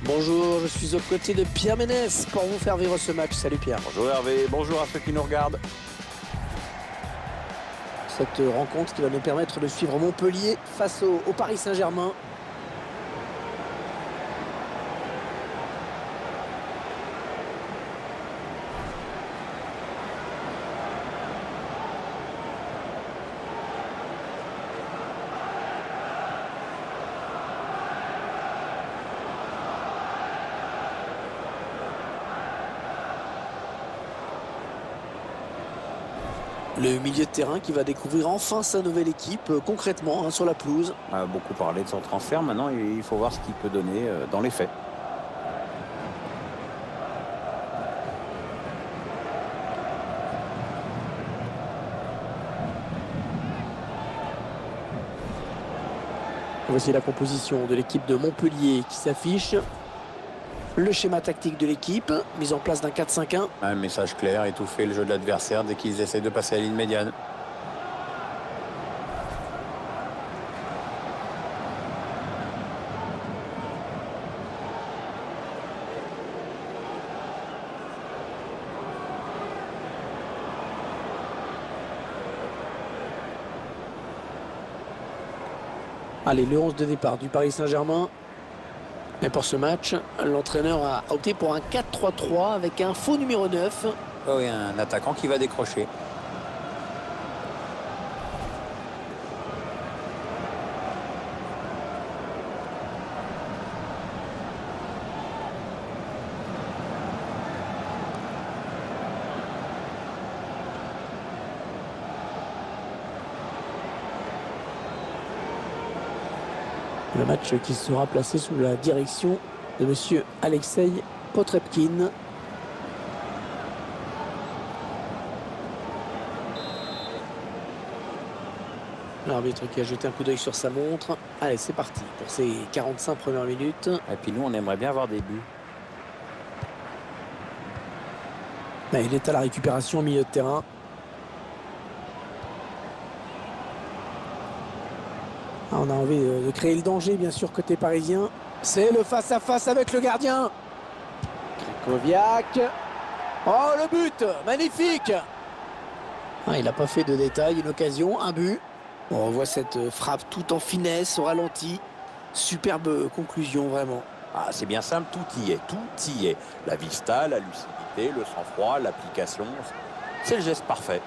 Bonjour, je suis aux côtés de Pierre Ménès pour vous faire vivre ce match. Salut Pierre. Bonjour Hervé, bonjour à ceux qui nous regardent. Cette rencontre qui va nous permettre de suivre Montpellier face au Paris Saint-Germain. Le milieu de terrain qui va découvrir enfin sa nouvelle équipe concrètement sur la pelouse. On a beaucoup parlé de son transfert, maintenant il faut voir ce qu'il peut donner dans les faits. Voici la composition de l'équipe de Montpellier qui s'affiche. Le schéma tactique de l'équipe, mise en place d'un 4-5-1. Un message clair, étouffer le jeu de l'adversaire dès qu'ils essaient de passer à la ligne médiane. Allez, le 11 de départ du Paris Saint-Germain. Et pour ce match, l'entraîneur a opté pour un 4-3-3 avec un faux numéro 9. Oh, oui, un attaquant qui va décrocher. Le match qui sera placé sous la direction de monsieur Alexei Potrepkin. L'arbitre qui a jeté un coup d'œil sur sa montre. Allez, c'est parti pour ces 45 premières minutes. Et puis nous, on aimerait bien avoir des buts. Là, il est à la récupération au milieu de terrain. On a envie de créer le danger, bien sûr, côté parisien. C'est le face-à-face avec le gardien. Krychowiak. Oh, le but! Magnifique! Il n'a pas fait de détails, une occasion, un but. On revoit cette frappe tout en finesse, au ralenti. Superbe conclusion, vraiment. Ah, c'est bien simple, tout y est, tout y est. La vista, la lucidité, le sang-froid, l'application, c'est le geste parfait.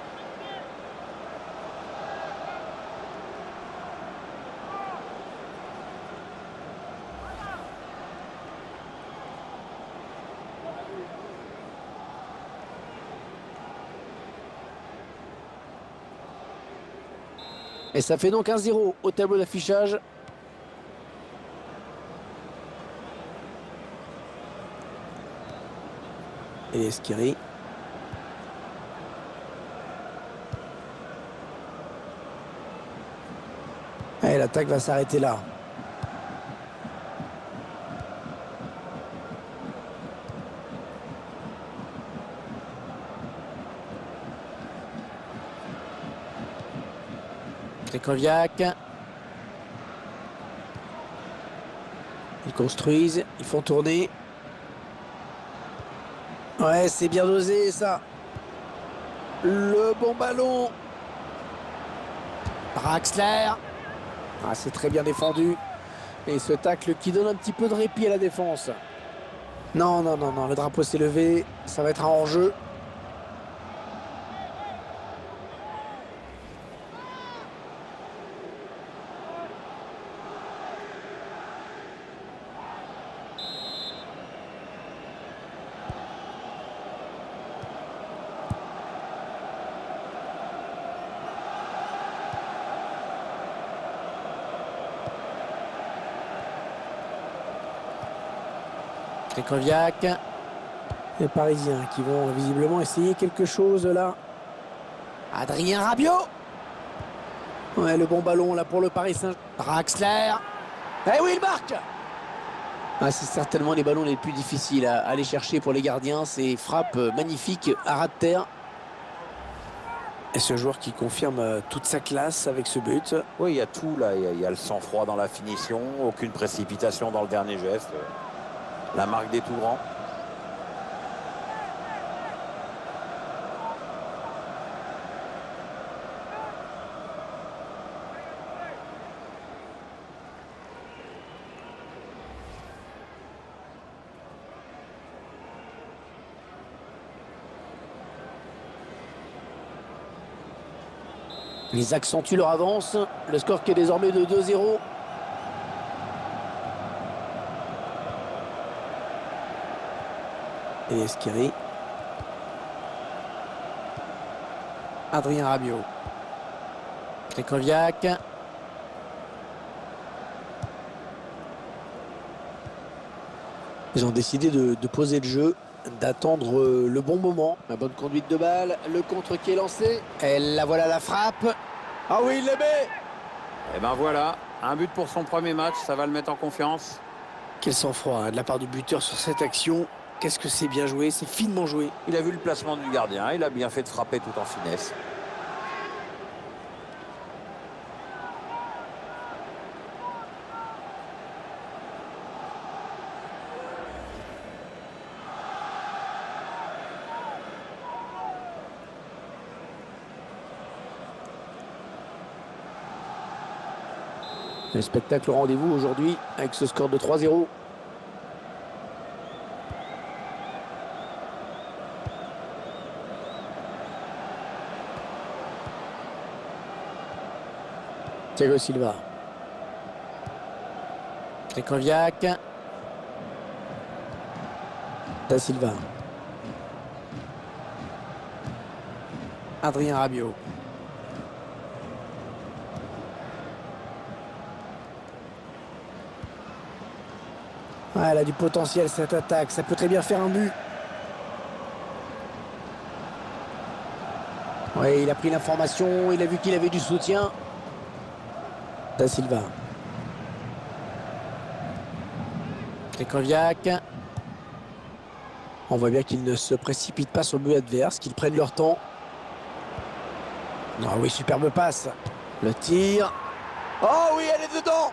Et ça fait donc 1-0 au tableau d'affichage. Et Esquiri. Et l'attaque va s'arrêter là. Krychowiak. Ils construisent, ils font tourner. Ouais, c'est bien dosé ça. Le bon ballon. Draxler. Ah, c'est très bien défendu. Et ce tacle qui donne un petit peu de répit à la défense. Non, non, non, non, le drapeau s'est levé. Ça va être un hors-jeu. Krychowiak. Les Parisiens qui vont visiblement essayer quelque chose là. Adrien Rabiot. Ouais, le bon ballon là pour le Paris Saint-Germain. Draxler. Eh oui, il marque. Ah, c'est certainement les ballons les plus difficiles à aller chercher pour les gardiens. Ces frappes magnifiques à ras de terre. Et ce joueur qui confirme toute sa classe avec ce but. Oui, il y a tout là, il y a le sang-froid dans la finition, aucune précipitation dans le dernier geste. La marque des tout grands. Ils accentuent leur avance. Le score qui est désormais de 2-0. Et Esquiri. Adrien Rabiot. Krychowiak. Ils ont décidé de poser le jeu, d'attendre le bon moment. La bonne conduite de balle, le contre qui est lancé. Et la voilà la frappe. Ah oui, il le met. Et ben voilà, un but pour son premier match, ça va le mettre en confiance. Quel sang-froid hein, de la part du buteur sur cette action. Qu'est-ce que c'est bien joué, c'est finement joué. Il a vu le placement du gardien, il a bien fait de frapper tout en finesse. Le spectacle au rendez-vous aujourd'hui avec ce score de 3-0. Thiago Silva. Krychowiak. Da Silva. Adrien Rabiot. Ah, elle a du potentiel cette attaque, ça peut très bien faire un but. Oui, il a pris l'information, il a vu qu'il avait du soutien. Da Silva. Krychowiak. On voit bien qu'ils ne se précipitent pas sur le but adverse, qu'ils prennent leur temps. Ah oui, superbe passe. Le tir. Oh oui, elle est dedans.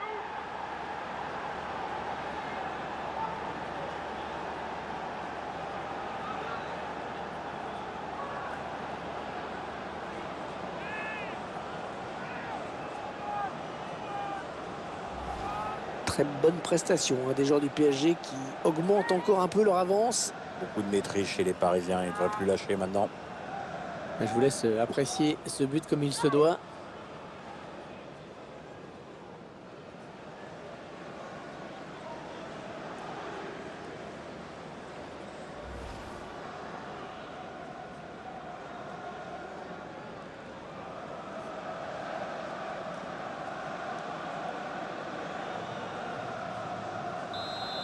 Très bonne prestation hein, des joueurs du PSG qui augmentent encore un peu leur avance. Beaucoup de maîtrise chez les Parisiens, ils ne devraient plus lâcher maintenant. Je vous laisse apprécier ce but comme il se doit.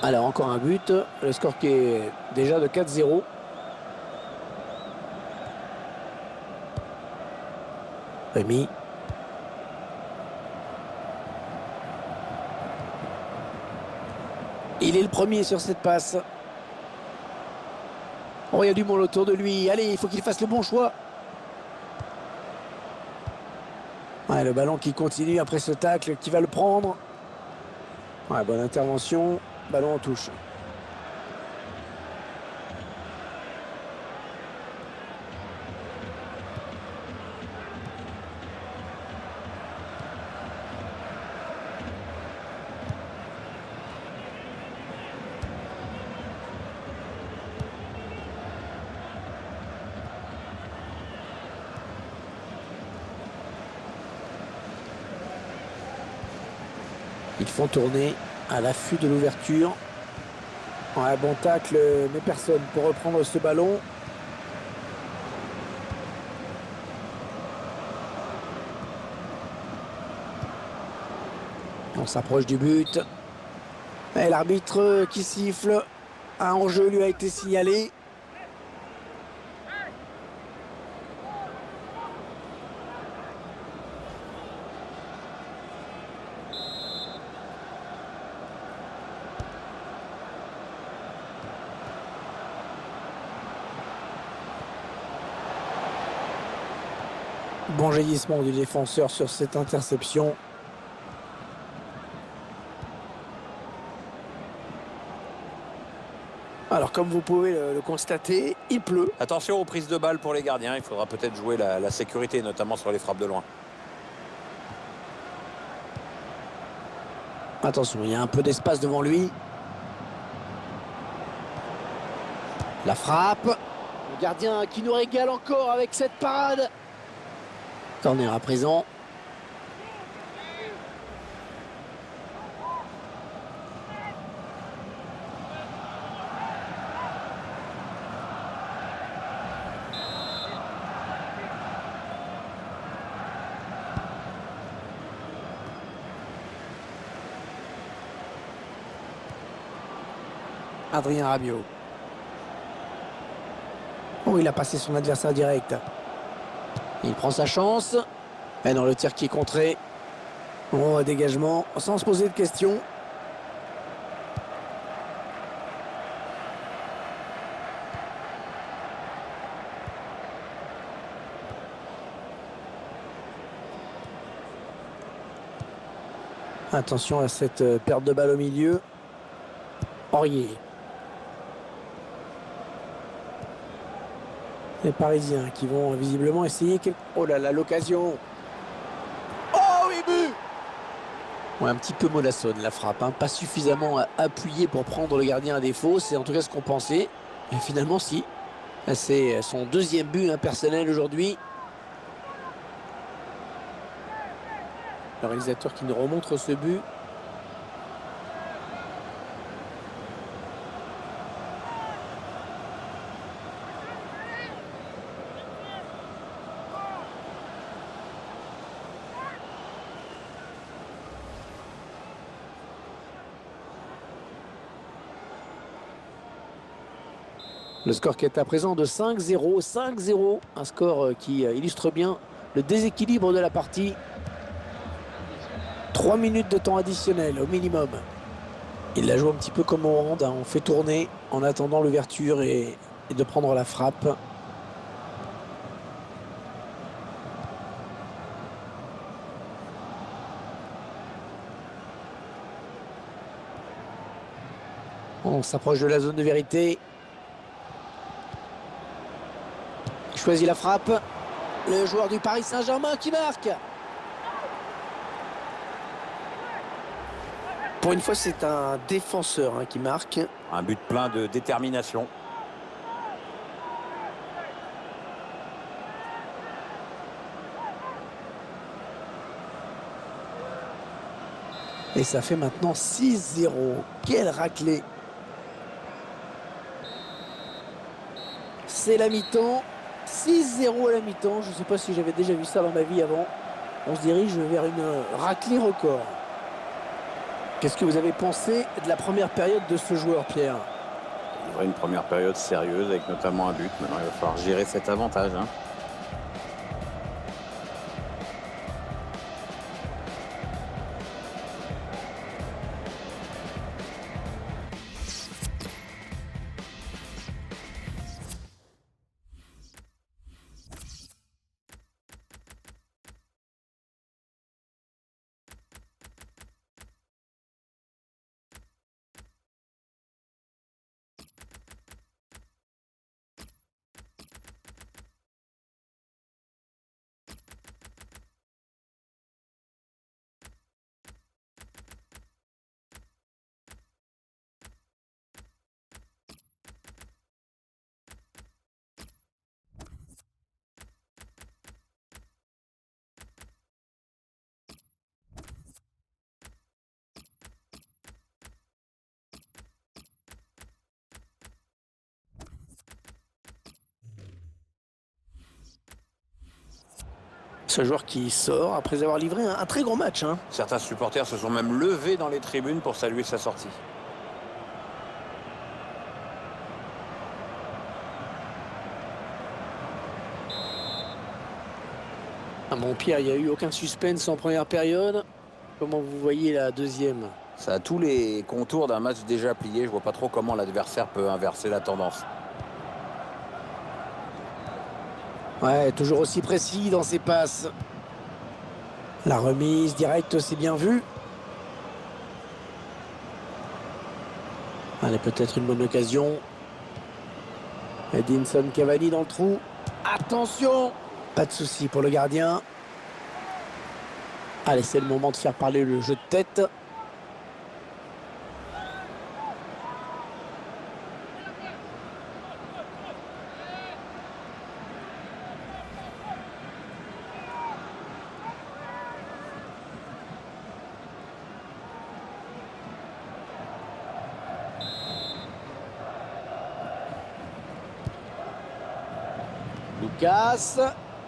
Alors encore un but, le score qui est déjà de 4-0. Rémi. Il est le premier sur cette passe. Oh, il y a du monde autour de lui. Allez, il faut qu'il fasse le bon choix. Ouais, le ballon qui continue après ce tacle, qui va le prendre. Ouais, bonne intervention. Ballon en touche. Ils font tourner à l'affût de l'ouverture. Ouais, bon tacle, mais personne pour reprendre ce ballon. On s'approche du but. Et l'arbitre qui siffle. Un enjeu lui a été signalé. Bon jaillissement du défenseur sur cette interception. Alors comme vous pouvez le constater, il pleut. Attention aux prises de balles pour les gardiens. Il faudra peut-être jouer la sécurité, notamment sur les frappes de loin. Attention, il y a un peu d'espace devant lui. La frappe. Le gardien qui nous régale encore avec cette parade. Corner à présent. Adrien Rabiot. Oh, il a passé son adversaire direct. Il prend sa chance. Et dans le tir qui est contré. Bon, dégagement, sans se poser de questions. Attention à cette perte de balle au milieu. Aurier. Les Parisiens qui vont visiblement essayer quelque... Oh là là, l'occasion. Oh oui, but. Ouais, un petit peu mollassonne la frappe, hein. Pas suffisamment appuyé pour prendre le gardien à défaut. C'est en tout cas ce qu'on pensait. Et finalement, si. C'est son deuxième but impersonnel aujourd'hui. Le réalisateur qui nous remontre ce but. Le score qui est à présent de 5-0. 5-0. Un score qui illustre bien le déséquilibre de la partie. 3 minutes de temps additionnel au minimum. Il la joue un petit peu comme au hand, hein. On fait tourner en attendant l'ouverture et de prendre la frappe. On s'approche de la zone de vérité. Il choisit la frappe. Le joueur du Paris Saint-Germain qui marque. Pour une fois, c'est un défenseur, hein, qui marque. Un but plein de détermination. Et ça fait maintenant 6-0. Quelle raclée. C'est la mi-temps. 6-0 à la mi-temps. Je ne sais pas si j'avais déjà vu ça dans ma vie avant. On se dirige vers une raclée record. Qu'est-ce que vous avez pensé de la première période de ce joueur, Pierre? Il y aura une première période sérieuse avec notamment un but. Maintenant, il va falloir gérer cet avantage, hein. Ce joueur qui sort après avoir livré un très gros match, hein. Certains supporters se sont même levés dans les tribunes pour saluer sa sortie. Ah, mon Pierre, il n'y a eu aucun suspense en première période. Comment vous voyez la deuxième? Ça a tous les contours d'un match déjà plié. Je vois pas trop comment l'adversaire peut inverser la tendance. Ouais, toujours aussi précis dans ses passes. La remise directe, c'est bien vu. Allez, peut-être une bonne occasion. Edinson Cavani dans le trou. Attention! Pas de souci pour le gardien. Allez, c'est le moment de faire parler le jeu de tête. Lucas.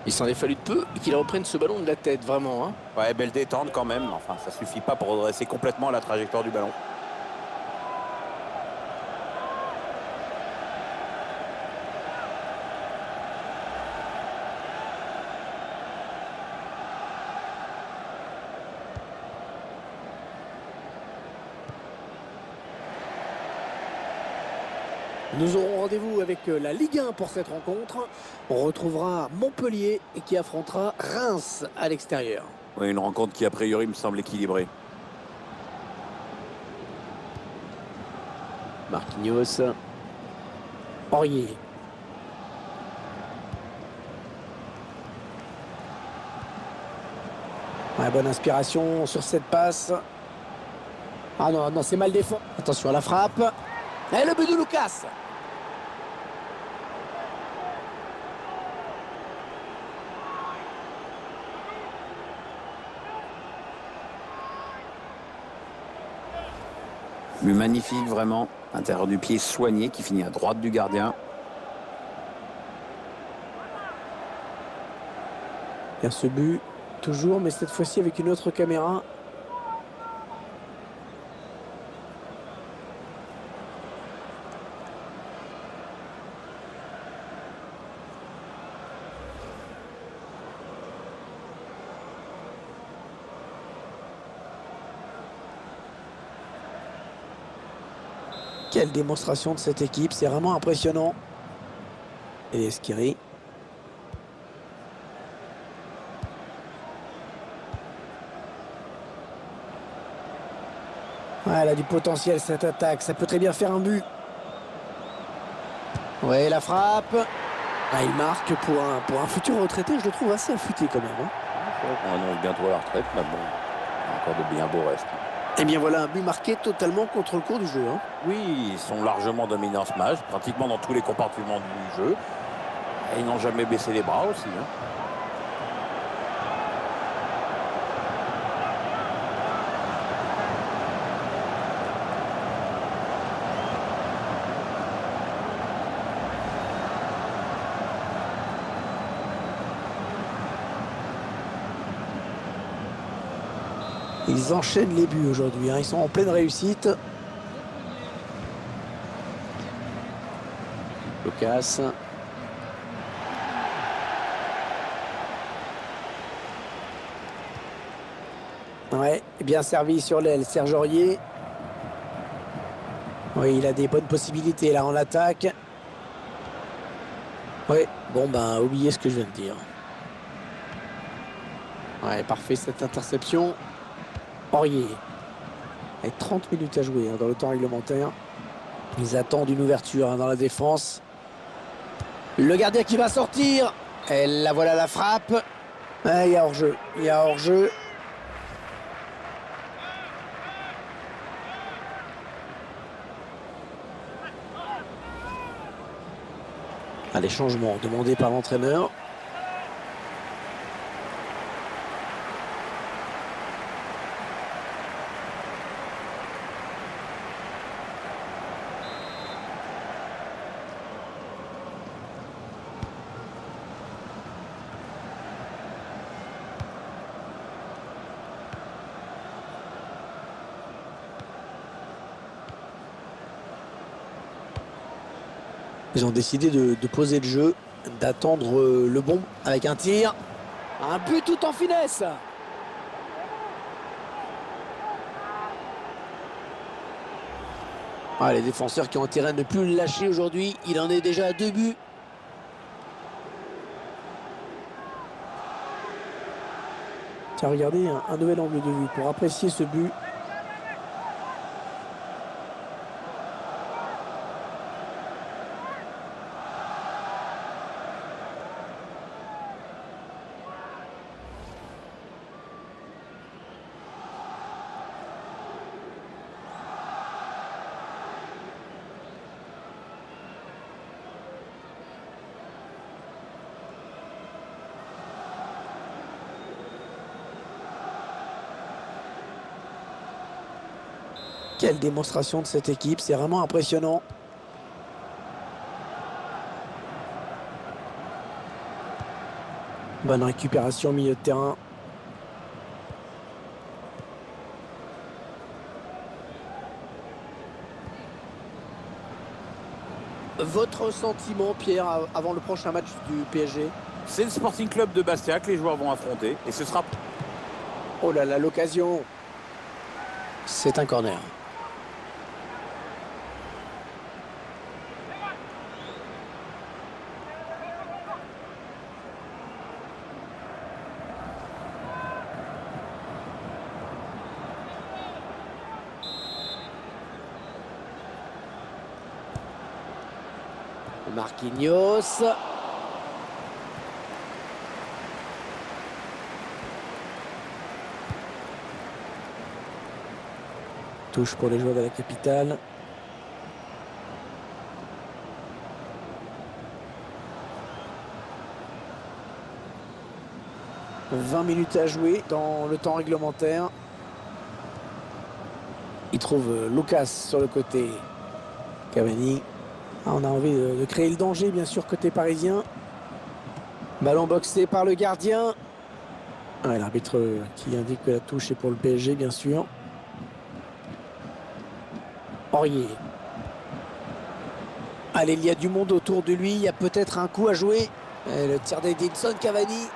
Il s'en est fallu de peu qu'il reprenne ce ballon de la tête, vraiment. Hein. Ouais, belle détente quand même. Enfin, ça suffit pas pour redresser complètement la trajectoire du ballon. Nous aurons rendez-vous avec la Ligue 1 pour cette rencontre. On retrouvera Montpellier et qui affrontera Reims à l'extérieur. Oui, une rencontre qui a priori me semble équilibrée. Marquinhos. Aurier. Ouais, bonne inspiration sur cette passe. Ah non, non, c'est mal défendu. Attention à la frappe. Et le but de Lucas. But magnifique, vraiment. Intérieur du pied soigné qui finit à droite du gardien. Il y a ce but, toujours, mais cette fois-ci avec une autre caméra. Quelle démonstration de cette équipe, c'est vraiment impressionnant. Et Skiri. Ouais, elle a du potentiel cette attaque, ça peut très bien faire un but. Ouais, la frappe. Ah, il marque pour un futur retraité, je le trouve assez affûté quand même. Hein. C'est vrai qu'on annonce bientôt la retraite, mais bon, il y a encore de bien beaux restes. Et bien voilà un but marqué totalement contre le cours du jeu. Hein. Oui, ils sont largement dominants ce match, pratiquement dans tous les compartiments du jeu. Et ils n'ont jamais baissé les bras aussi. Hein. Ils enchaînent les buts aujourd'hui, hein. Ils sont en pleine réussite. Lucas. Ouais, bien servi sur l'aile, Serge Aurier. Oui, il a des bonnes possibilités là en attaque. Oui, bon ben, oubliez ce que je viens de dire. Ouais, parfait cette interception. Aurier. Avec 30 minutes à jouer hein, dans le temps réglementaire. Ils attendent une ouverture hein, dans la défense. Le gardien qui va sortir. Et la voilà la frappe. Ah, il y a hors-jeu. Il y a hors-jeu. Les changements demandés par l'entraîneur. Ils ont décidé de poser le jeu, d'attendre le bon avec un tir. Un but tout en finesse. Ah, les défenseurs qui ont intérêt à ne plus le lâcher aujourd'hui. Il en est déjà à 2 buts. Tiens, regardez, un nouvel angle de vue pour apprécier ce but. Quelle démonstration de cette équipe, c'est vraiment impressionnant. Bonne récupération au milieu de terrain. Votre sentiment, Pierre, avant le prochain match du PSG? C'est le Sporting Club de Bastia que les joueurs vont affronter et ce sera... Oh là là, l'occasion. C'est un corner. Marquinhos. Touche pour les joueurs de la capitale. « 20 minutes à jouer dans le temps réglementaire. » Il trouve Lucas sur le côté. Cavani. Ah, on a envie de créer le danger, bien sûr, côté parisien. Ballon boxé par le gardien. Ouais, l'arbitre qui indique que la touche est pour le PSG, bien sûr. Aurier. Allez, il y a du monde autour de lui. Il y a peut-être un coup à jouer. Et le tir d'Edinson Cavani.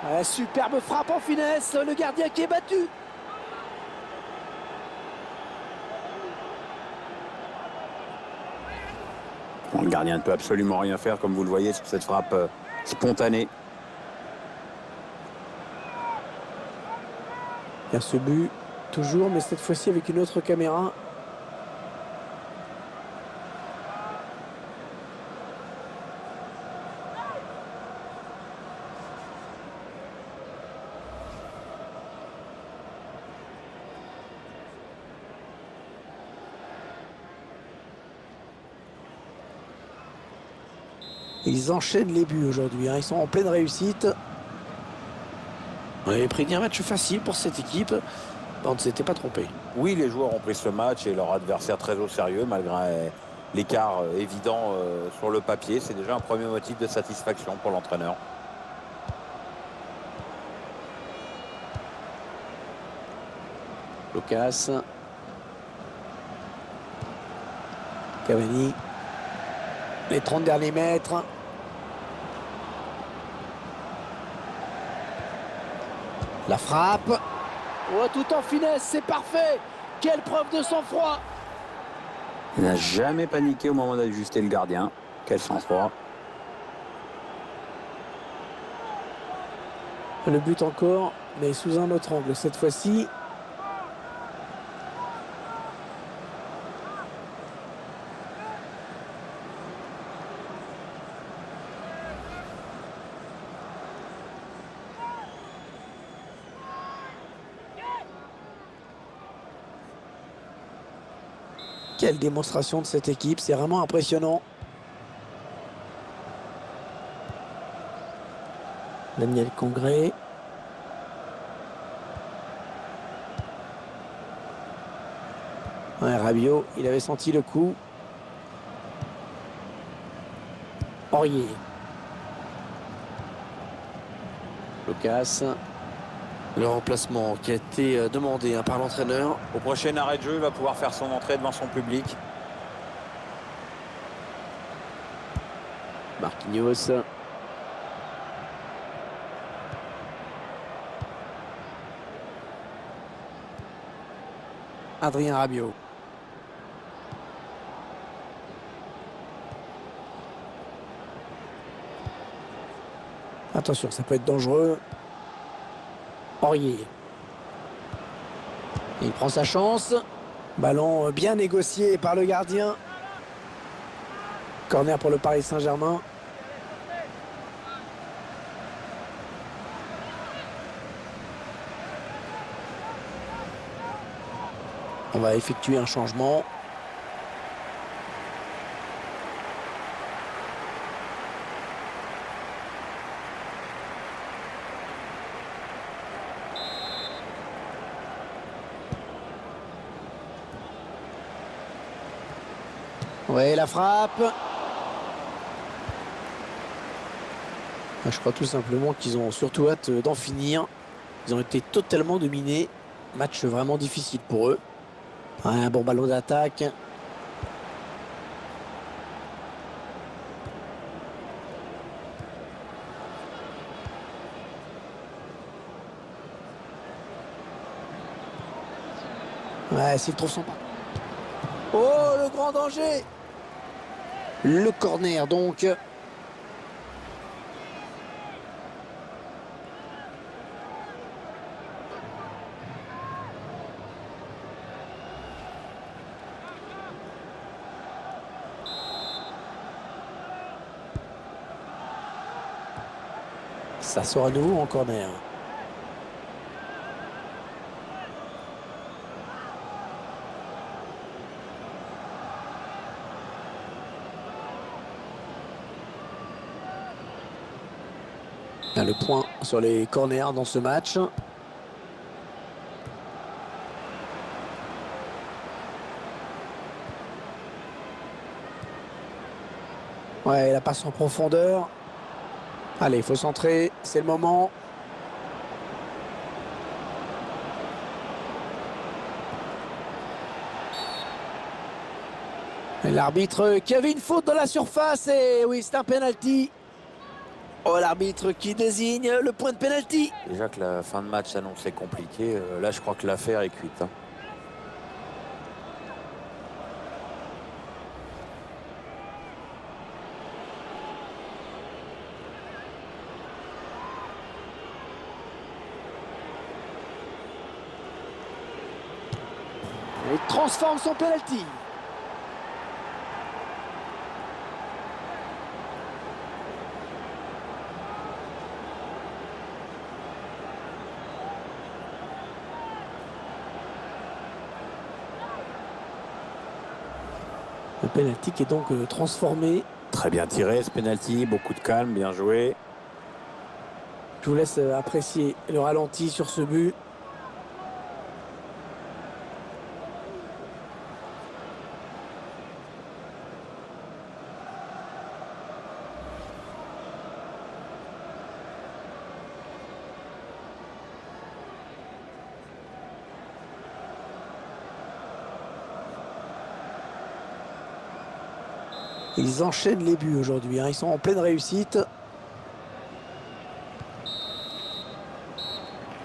Ouais, superbe frappe en finesse. Le gardien qui est battu. Bon, le gardien ne peut absolument rien faire, comme vous le voyez, sur cette frappe spontanée. Il y a ce but, toujours, mais cette fois-ci avec une autre caméra. Ils enchaînent les buts aujourd'hui, hein. Ils sont en pleine réussite. On avait pris un match facile pour cette équipe. On ne s'était pas trompé. Oui, les joueurs ont pris ce match et leur adversaire très au sérieux, malgré l'écart évident sur le papier. C'est déjà un premier motif de satisfaction pour l'entraîneur. Lucas. Cavani. Les 30 derniers mètres. La frappe. Oh, tout en finesse, c'est parfait. Quelle preuve de sang-froid. Il n'a jamais paniqué au moment d'ajuster le gardien. Quel sang-froid. Le but encore, mais sous un autre angle cette fois-ci. Quelle démonstration de cette équipe, c'est vraiment impressionnant. Daniel Congré. Ouais, Rabiot, il avait senti le coup. Aurier. Lucas. Le remplacement qui a été demandé par l'entraîneur. Au prochain arrêt de jeu, il va pouvoir faire son entrée devant son public. Marquinhos. Adrien Rabiot. Attention, ça peut être dangereux. Aurier. Il prend sa chance. Ballon bien négocié par le gardien. Corner pour le Paris Saint-Germain. On va effectuer un changement. Ouais, la frappe. Je crois tout simplement qu'ils ont surtout hâte d'en finir. Ils ont été totalement dominés. Match vraiment difficile pour eux. Ouais, un bon ballon d'attaque. Ouais, s'il trouve son pas. Oh, le grand danger! Le corner donc. Ça sort à nouveau en corner. Le point sur les corners dans ce match. Ouais, la passe en profondeur. Allez, il faut centrer, c'est le moment. L'arbitre qui avait une faute dans la surface et oui, c'est un penalty. Oh, l'arbitre qui désigne le point de penalty. Déjà que la fin de match s'annonçait compliquée, là je crois que l'affaire est cuite. Hein. Il transforme son penalty. Le penalty qui est donc transformé. Très bien tiré ce penalty, beaucoup de calme, bien joué. Je vous laisse apprécier le ralenti sur ce but. Ils enchaînent les buts aujourd'hui, hein. Ils sont en pleine réussite.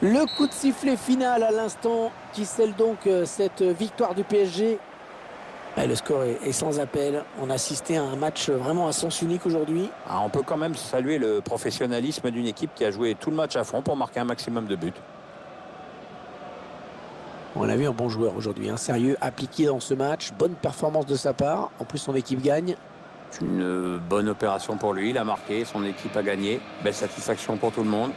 Le coup de sifflet final à l'instant qui scelle donc cette victoire du PSG. Et le score est sans appel. On a assisté à un match vraiment à sens unique aujourd'hui. Ah, on peut quand même saluer le professionnalisme d'une équipe qui a joué tout le match à fond pour marquer un maximum de buts. On a vu un bon joueur aujourd'hui, un sérieux appliqué dans ce match. Bonne performance de sa part. En plus, son équipe gagne. Une bonne opération pour lui, il a marqué, son équipe a gagné. Belle satisfaction pour tout le monde.